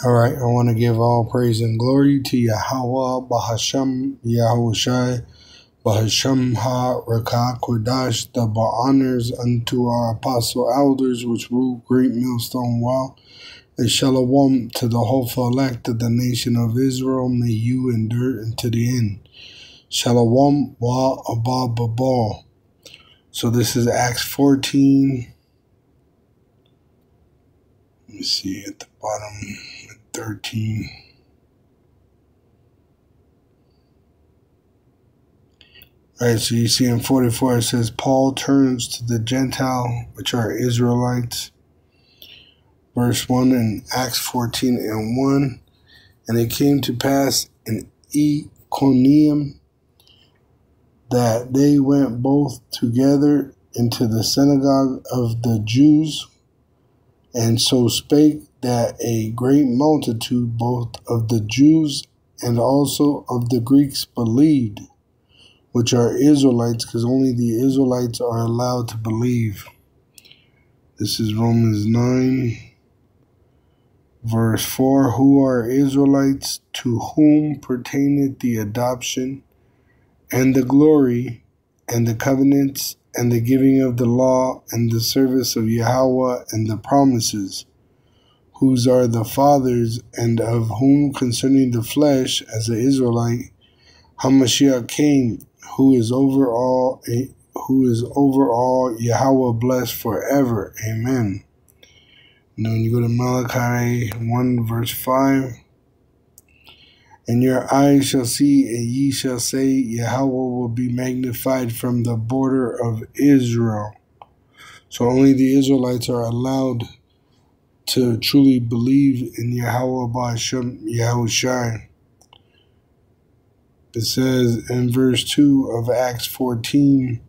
Alright, I want to give all praise and glory to Yahweh, Bahasham, Yahushai, Bahasham Ha-Rakah Kodash, the honors unto our apostle elders which rule great millstone well, and shalom to the hopeful elect of the nation of Israel, may you endure unto the end. Shalom wa abba babal. So this is Acts 14. Let me see at the bottom, 13. Alright, so you see in 44 it says, Paul turns to the Gentile, which are Israelites. Verse 1 in Acts 14 and 1. And it came to pass in Iconium that they went both together into the synagogue of the Jews, and so spake that a great multitude both of the Jews and also of the Greeks believed, which are Israelites, because only the Israelites are allowed to believe. This is Romans 9, verse 4. Who are Israelites, to whom pertaineth the adoption, and the glory, and the covenants, and the giving of the law, and the service of Yahweh, and the promises, whose are the fathers, and of whom concerning the flesh, as an Israelite, Hamashiach came, who is over all Yahweh blessed forever. Amen. And when you go to Malachi 1 verse 5, and your eyes shall see, and ye shall say, Yahweh will be magnified from the border of Israel. So only the Israelites are allowed to truly believe in Yahweh Ba'ashem Yahushai. It says in verse 2 of Acts 14,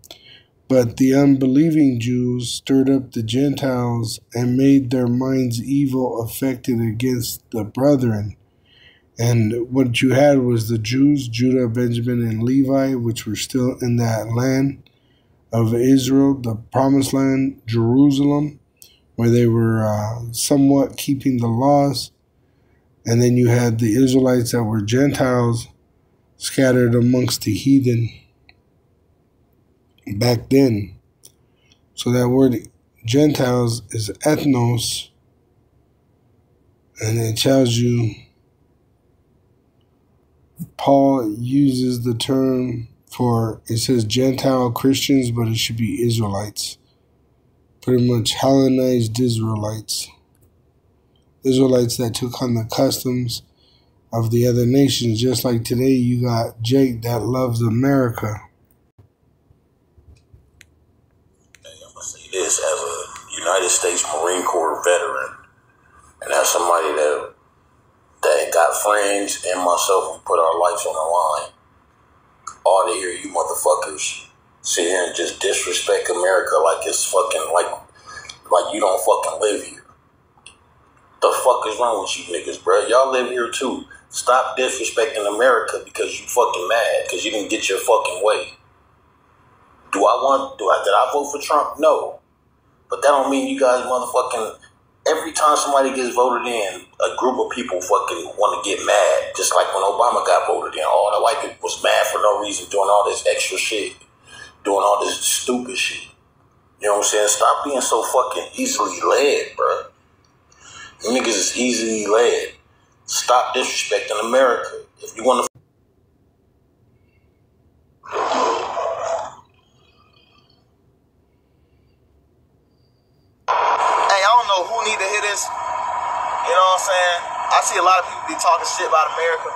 but the unbelieving Jews stirred up the Gentiles and made their minds evil affected against the brethren. And what you had was the Jews, Judah, Benjamin, and Levi, which were still in that land of Israel, the promised land, Jerusalem, where they were somewhat keeping the laws. And then you had the Israelites that were Gentiles scattered amongst the heathen back then. So that word Gentiles is ethnos, and it tells you Paul uses the term for, it says Gentile Christians, but it should be Israelites. Pretty much Hellenized Israelites. Israelites that took on the customs of the other nations. Just like today you got Jake that loves America. I'm going to say this as a United States Marine Corps veteran, and as somebody that got friends and myself, we put our lives on the line. All to hear you motherfuckers sit here and just disrespect America like it's fucking, like you don't fucking live here. The fuck is wrong with you niggas, bro? Y'all live here too. Stop disrespecting America because you fucking mad because you didn't get your fucking way. Did I vote for Trump? No. But that don't mean you guys motherfucking, every time somebody gets voted in, a group of people fucking want to get mad. Just like when Obama got voted in, all the white people was mad for no reason, doing all this extra shit, doing all this stupid shit. You know what I'm saying? Stop being so fucking easily led, bro. You niggas is easily led. Stop disrespecting America. If you want to. Hey, I don't know who need to hear this. You know what I'm saying? I see a lot of people be talking shit about America.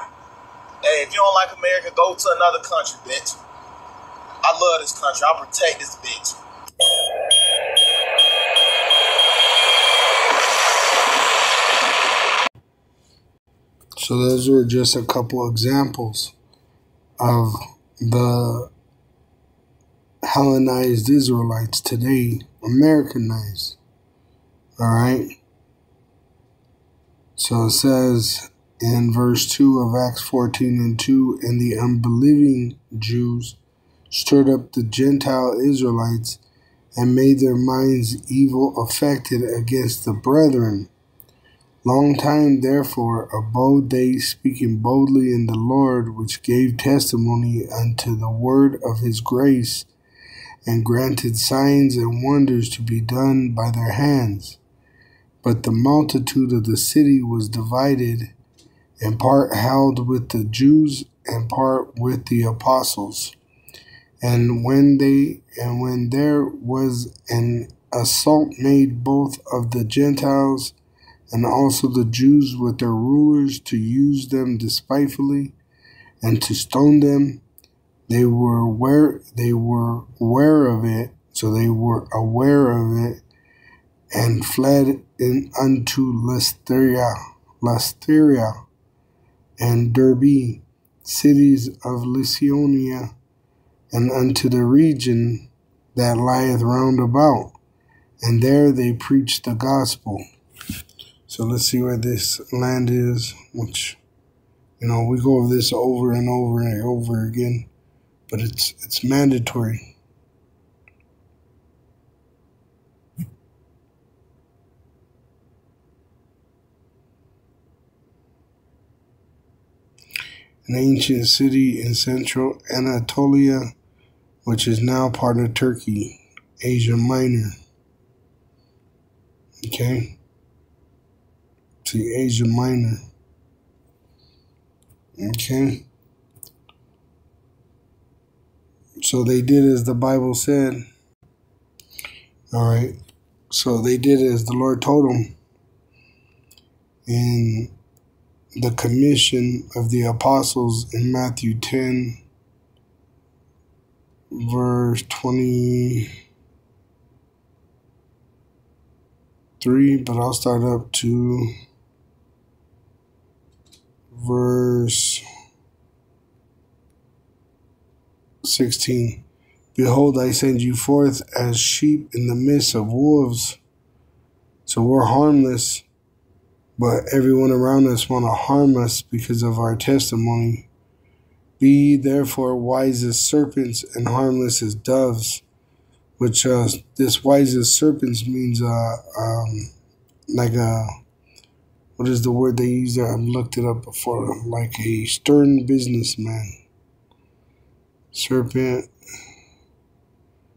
Hey, if you don't like America, go to another country, bitch. I love this country. I'll protect this bitch. So those were just a couple examples of the Hellenized Israelites today, Americanized. Alright? So it says in verse 2 of Acts 14 and 2, and the unbelieving Jews stirred up the Gentile Israelites and made their minds evil affected against the brethren. Long time therefore abode they, speaking boldly in the Lord, which gave testimony unto the word of his grace, and granted signs and wonders to be done by their hands. But the multitude of the city was divided, and part held with the Jews, and part with the apostles. And when there was an assault made both of the Gentiles and also the Jews with their rulers to use them despitefully and to stone them, they were aware of it, so they were aware of it, and fled unto Lystra and Derbe, cities of Lycaonia, and unto the region that lieth round about, and there they preached the gospel. So let's see where this land is, which, we go over this over and over and over again, but it's mandatory. An ancient city in central Anatolia, which is now part of Turkey, Asia Minor. Okay? See, Asia Minor. Okay? So they did as the Bible said. Alright? So they did as the Lord told them. In the commission of the apostles in Matthew 10, verse 23, but I'll start up to verse 16. Behold, I send you forth as sheep in the midst of wolves. So we're harmless, but everyone around us want to harm us because of our testimony. Be ye therefore wise as serpents and harmless as doves. Which this wise as serpents means like a, what is the word they use there? I've looked it up before. Like a stern businessman. Serpent.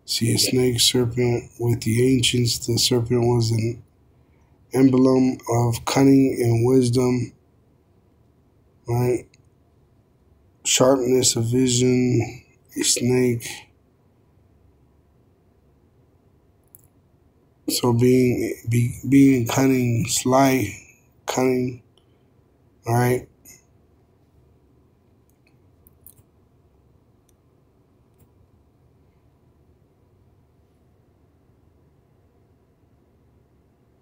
See a snake, serpent. With the ancients, the serpent was an emblem of cunning and wisdom. Right? Sharpness of vision. A snake. So being cunning, sly, cunning, all right?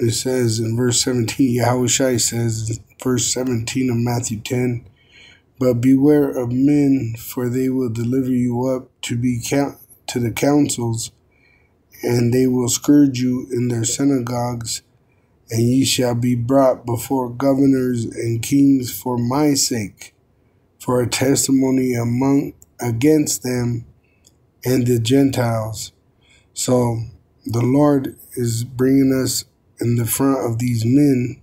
It says in verse 17, Yahushua says in verse 17 of Matthew 10, but beware of men, for they will deliver you up to the councils, and they will scourge you in their synagogues, and ye shall be brought before governors and kings for my sake, for a testimony against them and the Gentiles. So the Lord is bringing us in the front of these men,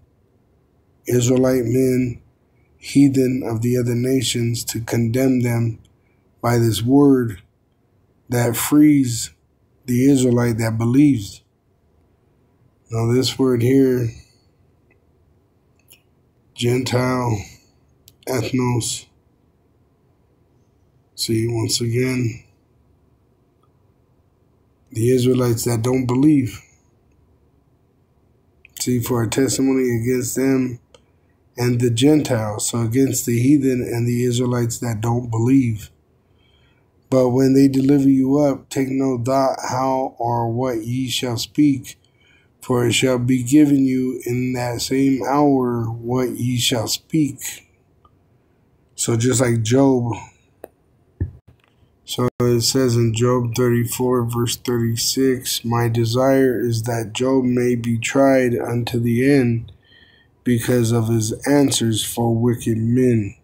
Israelite men, heathen of the other nations, to condemn them by this word that frees the Israelite that believes. Now this word here, Gentile, ethnos. See, once again, the Israelites that don't believe. See, for a testimony against them and the Gentiles, so against the heathen and the Israelites that don't believe. But when they deliver you up, take no thought how or what ye shall speak, for it shall be given you in that same hour what ye shall speak. So just like Job. So it says in Job 34, verse 36, my desire is that Job may be tried unto the end because of his answers for wicked men.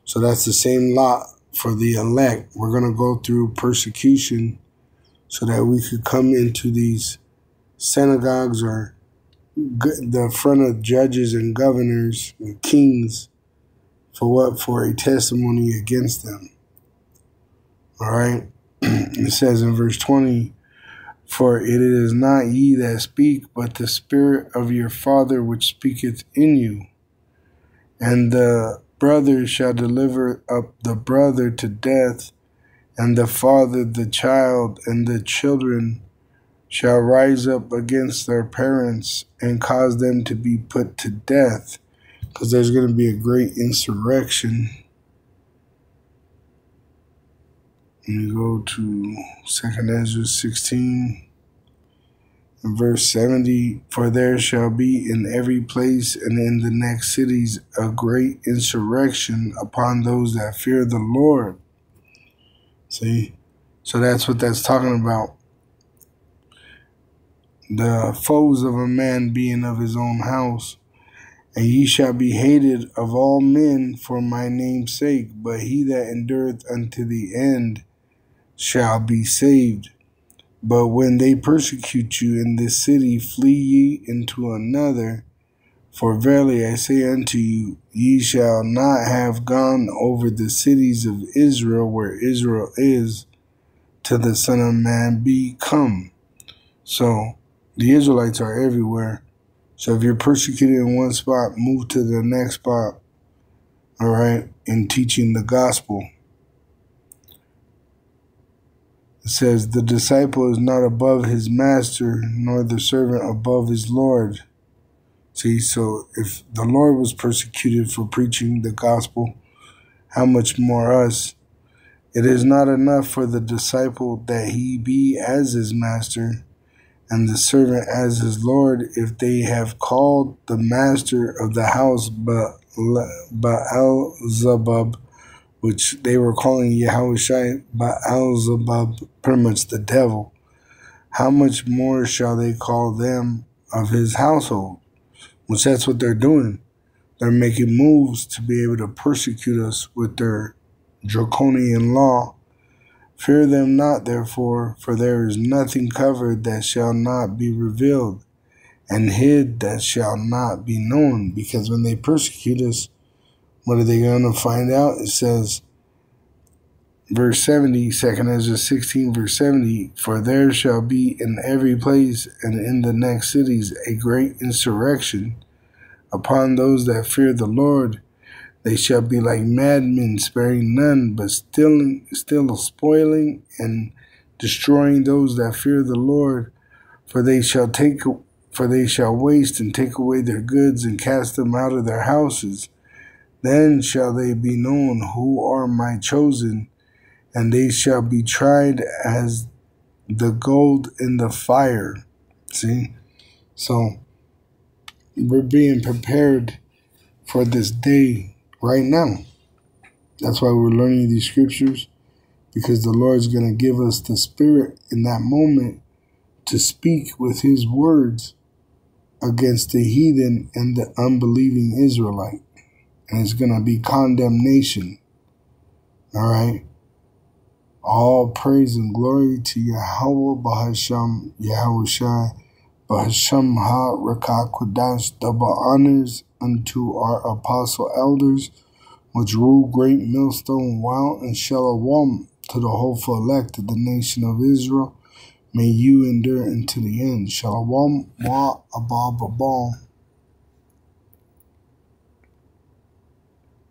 So that's the same lot for the elect. We're going to go through persecution so that we could come into these synagogues or the front of judges and governors and kings. For what? For a testimony against them. All right. It says in verse 20, for it is not ye that speak, but the Spirit of your Father which speaketh in you. And the brother shall deliver up the brother to death, and the father the child, and the children shall rise up against their parents and cause them to be put to death. Because there's going to be a great insurrection. Let me go to 2 Esdras 16 and verse 70. For there shall be in every place and in the next cities a great insurrection upon those that fear the Lord. See? So that's what that's talking about. The foes of a man being of his own house. And ye shall be hated of all men for my name's sake, but he that endureth unto the end shall be saved. But when they persecute you in this city, flee ye into another. For verily I say unto you, ye shall not have gone over the cities of Israel where Israel is, till the Son of Man be come. So the Israelites are everywhere. So if you're persecuted in one spot, move to the next spot, all right, in teaching the gospel. It says, the disciple is not above his master, nor the servant above his Lord. See, so if the Lord was persecuted for preaching the gospel, how much more us? It is not enough for the disciple that he be as his master, and the servant as his Lord, if they have called the master of the house Baalzebub, which they were calling Yahushua Baalzebub, pretty much the devil. How much more shall they call them of his household? Which that's what they're doing. They're making moves to be able to persecute us with their draconian law. Fear them not, therefore, for there is nothing covered that shall not be revealed, and hid that shall not be known. Because when they persecute us, what are they going to find out? It says, verse 70, 2 Esdras 16, verse 70, for there shall be in every place and in the next cities a great insurrection upon those that fear the Lord. They shall be like madmen, sparing none, but still spoiling and destroying those that fear the Lord. For they shall waste and take away their goods and cast them out of their houses. Then shall they be known who are my chosen, and they shall be tried as the gold in the fire. See? So we're being prepared for this day right now. That's why we're learning these scriptures, because the Lord's going to give us the Spirit in that moment to speak with his words against the heathen and the unbelieving Israelite. And it's going to be condemnation. All right? All praise and glory to Yahweh Bahasham Yahushai Bahasham Ha Rakah Kodash. Double honors unto our apostle elders, which rule great millstone while and shalom to the hopeful elect of the nation of Israel. May you endure unto the end. Shalom wa abba babal.